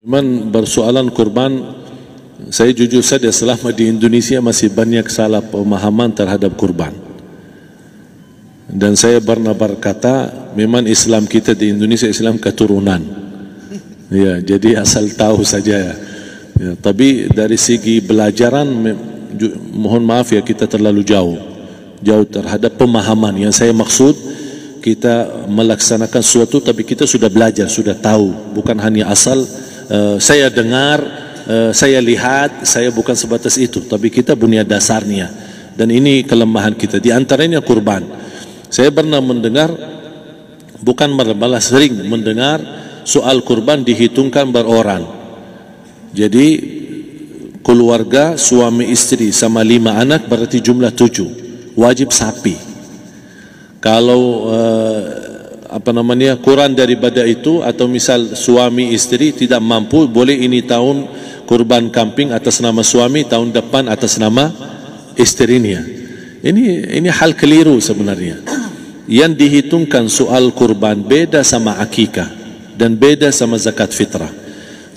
Teman bersoalan kurban, saya jujur saja selama di Indonesia masih banyak salah pemahaman terhadap kurban. Dan saya pernah berkata, memang Islam kita di Indonesia Islam keturunan. Ya, jadi asal tahu saja ya. Ya, tapi dari segi belajaran, mohon maaf ya, kita terlalu jauh terhadap pemahaman. Yang saya maksud, kita melaksanakan sesuatu tapi kita sudah belajar, sudah tahu, bukan hanya asal saya dengar, saya lihat, saya bukan sebatas itu, tapi kita punya dasarnya. Dan ini kelemahan kita, di antaranya kurban. Saya pernah mendengar, bukan malah sering mendengar soal kurban dihitungkan beroran. Jadi keluarga suami istri sama 5 anak berarti jumlah 7, wajib sapi. Kalau kurang daripada itu, atau misal suami istri tidak mampu, boleh ini tahun kurban kambing atas nama suami, tahun depan atas nama istrinya. Ini hal keliru sebenarnya. Yang dihitungkan soal kurban beda sama akikah dan beda sama zakat fitrah.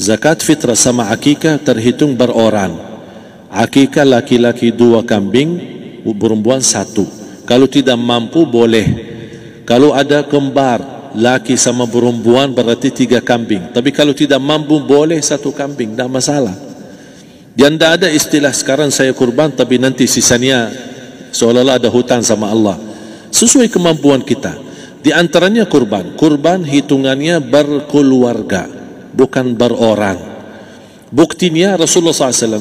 Zakat fitrah sama akikah terhitung beroran. Akikah laki-laki 2 kambing, perempuan 1. Kalau tidak mampu boleh. Kalau ada kembar, laki sama perempuan berarti 3 kambing. Tapi kalau tidak mampu boleh 1 kambing, tidak masalah. Dan tidak ada istilah sekarang saya kurban tapi nanti sisanya seolah-olah ada hutang sama Allah. Sesuai kemampuan kita. Di antaranya kurban. Kurban hitungannya berkeluarga, bukan beroran. Buktinya Rasulullah SAW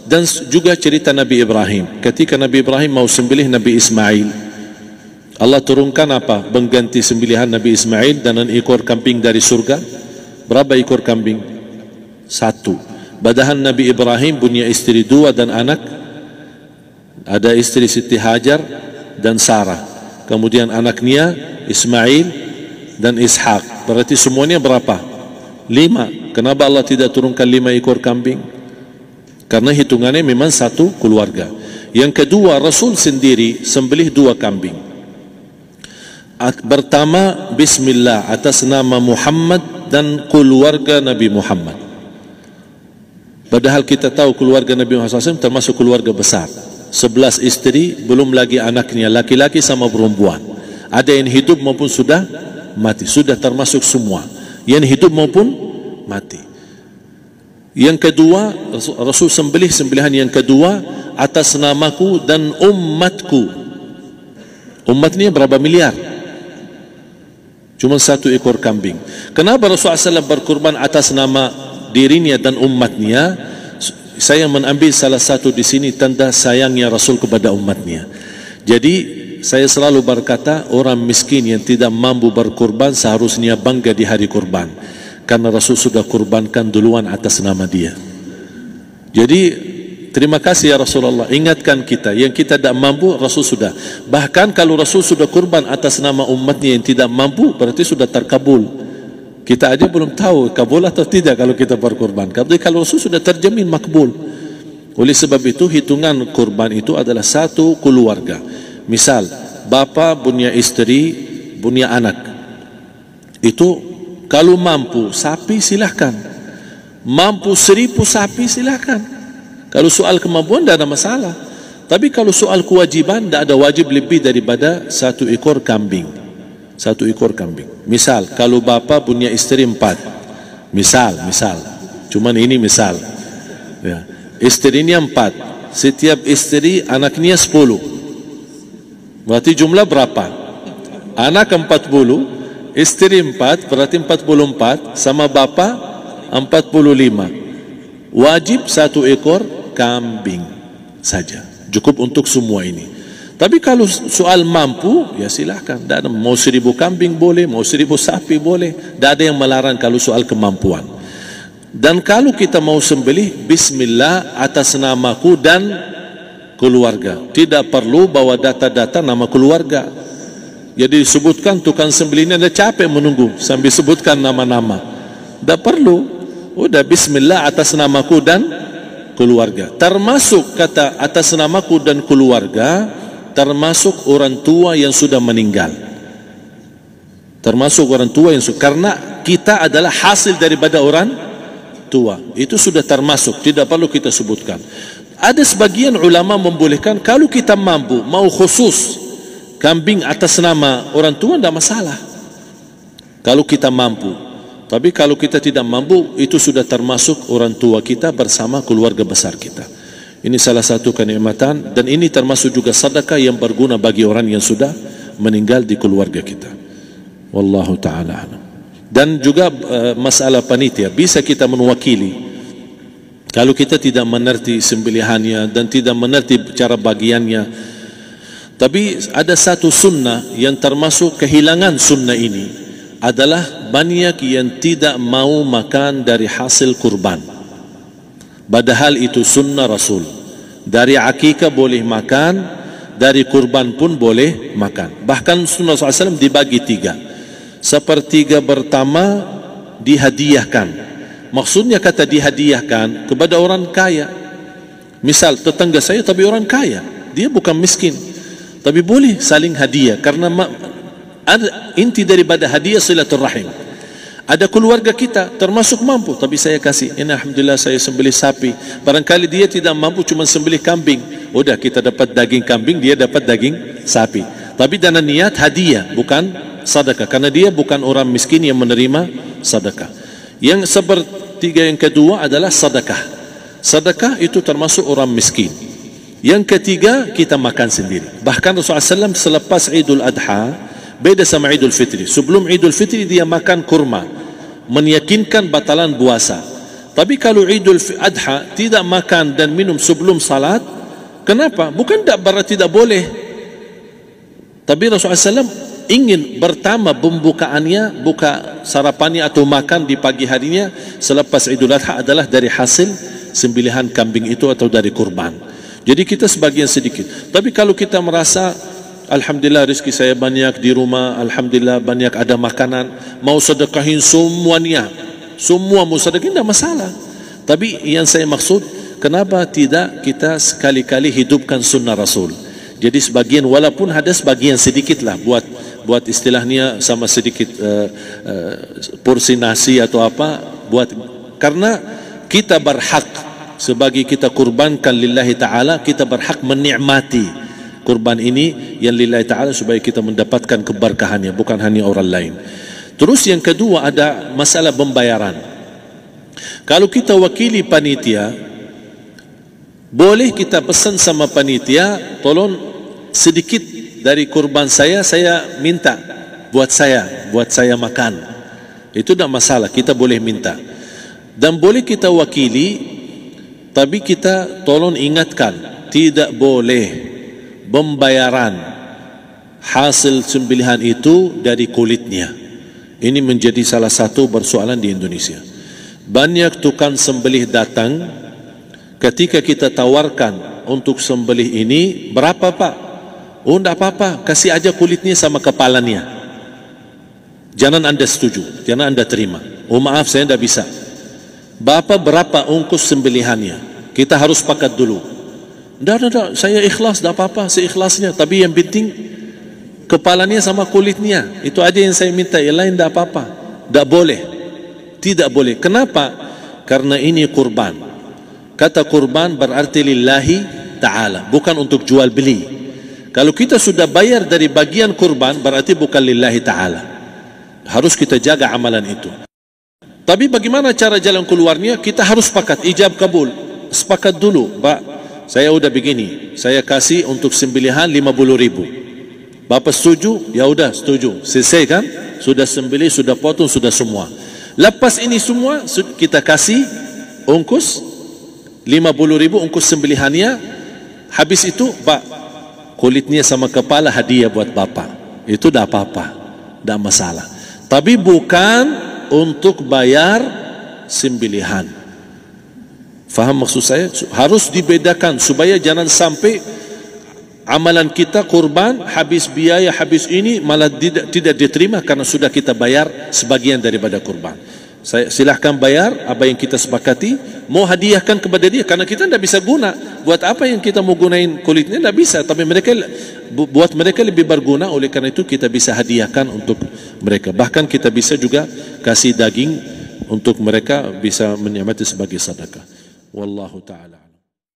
dan juga cerita Nabi Ibrahim. Ketika Nabi Ibrahim mau sembelih Nabi Ismail, Allah turunkan apa? Mengganti sembelihan Nabi Ismail dengan ekor kambing dari surga. Berapa ekor kambing? 1. Padahal Nabi Ibrahim punya istri 2 dan anak. Ada istri Siti Hajar dan Sarah. Kemudian anaknya Ismail dan Ishak. Berarti semuanya berapa? 5. Kenapa Allah tidak turunkan 5 ekor kambing? Karena hitungannya memang 1 keluarga. Yang kedua, Rasul sendiri sembelih 2 kambing. Pertama, Bismillah atas nama Muhammad dan keluarga Nabi Muhammad. Padahal kita tahu keluarga Nabi Muhammad SAW termasuk keluarga besar. 11 istri, belum lagi anaknya laki-laki sama perempuan. Ada yang hidup maupun sudah mati, sudah termasuk semua. Yang hidup maupun mati. Yang kedua, Rasul sembelih sembelihan yang kedua atas namaku dan umatku. Umatnya berapa miliar? Cuma 1 ekor kambing. Kenapa Rasulullah SAW berkurban atas nama dirinya dan umatnya? Saya mengambil salah satu di sini tanda sayangnya Rasul kepada umatnya. Jadi saya selalu berkata, orang miskin yang tidak mampu berkurban seharusnya bangga di hari kurban, karena Rasul sudah kurbankan duluan atas nama dia. Jadi terima kasih ya Rasulullah, ingatkan kita. Yang kita tidak mampu, Rasul sudah. Bahkan kalau Rasul sudah kurban atas nama umatnya yang tidak mampu, berarti sudah terkabul. Kita aja belum tahu kabul atau tidak kalau kita berkurban. Tapi kalau Rasul sudah terjamin makbul. Oleh sebab itu, hitungan kurban itu adalah 1 keluarga. Misal, bapa punya istri, punya anak. Itu kalau mampu sapi silahkan. Mampu 1000 sapi silahkan. Kalau soal kemampuan tidak ada masalah. Tapi kalau soal kewajiban, tidak ada wajib lebih daripada 1 ekor kambing. 1 ekor kambing. Misal, kalau bapa punya istri 4. Misal. Cuman ini misal. Ya. Istrinya 4. Setiap istri anaknya 10. Berarti jumlah berapa? Anak 40, istri 4, berarti 44, sama bapa 45. Wajib 1 ekor kambing saja, cukup untuk semua ini. Tapi kalau soal mampu, ya silahkan. Mau 1000 kambing boleh, mau 1000 sapi boleh. Tidak ada yang melarang kalau soal kemampuan. Dan kalau kita mau sembelih, Bismillah atas namaku dan keluarga. Tidak perlu bawa data-data nama keluarga. Jadi disebutkan tukang sembelihnya ada capek menunggu sambil sebutkan nama-nama. Tidak perlu. Udah Bismillah atas namaku dan keluarga. Termasuk kata atas namaku dan keluarga, termasuk orang tua yang sudah meninggal. Termasuk orang tua yang sudah, karena kita adalah hasil daripada orang tua. Itu sudah termasuk, tidak perlu kita sebutkan. Ada sebagian ulama membolehkan kalau kita mampu, mau khusus kambing atas nama orang tua, tidak masalah kalau kita mampu. Tapi kalau kita tidak mampu, itu sudah termasuk orang tua kita bersama keluarga besar kita. Ini salah satu kenikmatan, dan ini termasuk juga sedekah yang berguna bagi orang yang sudah meninggal di keluarga kita. Wallahu ta'ala alam. Dan juga masalah panitia, bisa kita mewakili kalau kita tidak mengerti sembelihannya dan tidak mengerti cara bagiannya. Tapi ada satu sunnah yang termasuk kehilangan sunnah ini, adalah banyak yang tidak mau makan dari hasil kurban, padahal itu sunnah Rasul. Dari akikah boleh makan, dari kurban pun boleh makan. Bahkan sunnah SAW dibagi 3. Sepertiga pertama dihadiahkan. Maksudnya kata dihadiahkan kepada orang kaya. Misal tetangga saya tapi orang kaya, dia bukan miskin, tapi boleh saling hadiah. Karena inti daripada hadiah silaturrahim. Ada keluarga kita termasuk mampu, tapi saya kasih, ini alhamdulillah saya sembelih sapi. Barangkali dia tidak mampu, cuma sembelih kambing. Udah, kita dapat daging kambing, dia dapat daging sapi. Tapi dengan niat hadiah, bukan sedekah, karena dia bukan orang miskin yang menerima sedekah. Yang sepertiga yang kedua adalah sedekah. Sedekah itu termasuk orang miskin. Yang ketiga, kita makan sendiri. Bahkan Rasulullah SAW selepas Idul Adha, beda sama Idul Fitri. Sebelum Idul Fitri dia makan kurma, meyakinkan batalan puasa. Tapi kalau Idul Adha tidak makan dan minum sebelum salat, kenapa? Bukan berarti tidak boleh. Tapi Rasulullah SAW ingin pertama pembukaannya, buka sarapannya atau makan di pagi harinya selepas Idul Adha adalah dari hasil sembelihan kambing itu atau dari kurban. Jadi kita sebagian sedikit. Tapi kalau kita merasa alhamdulillah rezeki saya banyak di rumah, alhamdulillah banyak ada makanan, mau sedekahin semuanya, semua mau sedekahin, tidak masalah. Tapi yang saya maksud, kenapa tidak kita sekali-kali hidupkan sunnah Rasul? Jadi sebagian, walaupun ada sebagian sedikit lah, buat istilahnya sama sedikit porsi nasi atau apa, karena kita berhak sebagai kita kurbankan lillahi ta'ala, kita berhak menikmati kurban ini yang lillahi ta'ala supaya kita mendapatkan keberkahannya, bukan hanya orang lain. Terus yang kedua ada masalah pembayaran. Kalau kita wakili panitia, boleh kita pesan sama panitia, tolong sedikit dari kurban saya minta buat saya makan. Itu tidak masalah, kita boleh minta. Dan boleh kita wakili, tapi kita tolong ingatkan, tidak boleh pembayaran hasil sembelihan itu dari kulitnya. Ini menjadi salah satu persoalan di Indonesia. Banyak tukang sembelih datang, ketika kita tawarkan untuk sembelih ini, berapa Pak? Oh, tidak apa-apa, kasih aja kulitnya sama kepalanya. Jangan Anda setuju, jangan Anda terima. Oh maaf, saya tidak bisa. Bapak berapa ongkos sembelihannya? Kita harus sepakat dulu. Tidak, saya ikhlas, tidak apa-apa, seikhlasnya. Tapi yang penting kepalanya sama kulitnya. Itu aja yang saya minta, yang lain tidak apa-apa. Tidak boleh. Tidak boleh. Kenapa? Karena ini kurban. Kata kurban berarti lillahi ta'ala, bukan untuk jual beli. Kalau kita sudah bayar dari bagian kurban, berarti bukan lillahi ta'ala. Harus kita jaga amalan itu. Tapi bagaimana cara jalan keluarnya? Kita harus sepakat, ijab kabul. Sepakat dulu, Pak, saya udah begini, saya kasih untuk sembelihan 50.000. Bapak setuju? Ya udah setuju. Selesai kan? Sudah sembelih, sudah potong, sudah semua. Lepas ini semua, kita kasih ongkos 50.000 ongkos sembelihannya. Habis itu, Pak, kulitnya sama kepala hadiah buat Bapak. Itu tidak apa-apa, tidak masalah. Tapi bukan untuk bayar sembelihan. Faham maksud saya? Harus dibedakan supaya jangan sampai amalan kita kurban habis biaya, habis ini malah tidak diterima karena sudah kita bayar sebagian daripada kurban. Saya silahkan bayar apa yang kita sepakati, mau hadiahkan kepada dia, karena kita tidak bisa guna. Buat apa yang kita mau gunain kulitnya, tidak bisa. Tapi mereka, buat mereka lebih berguna, oleh karena itu kita bisa hadiahkan untuk mereka. Bahkan kita bisa juga kasih daging untuk mereka bisa menikmati sebagai sedekah. Wallahu taala.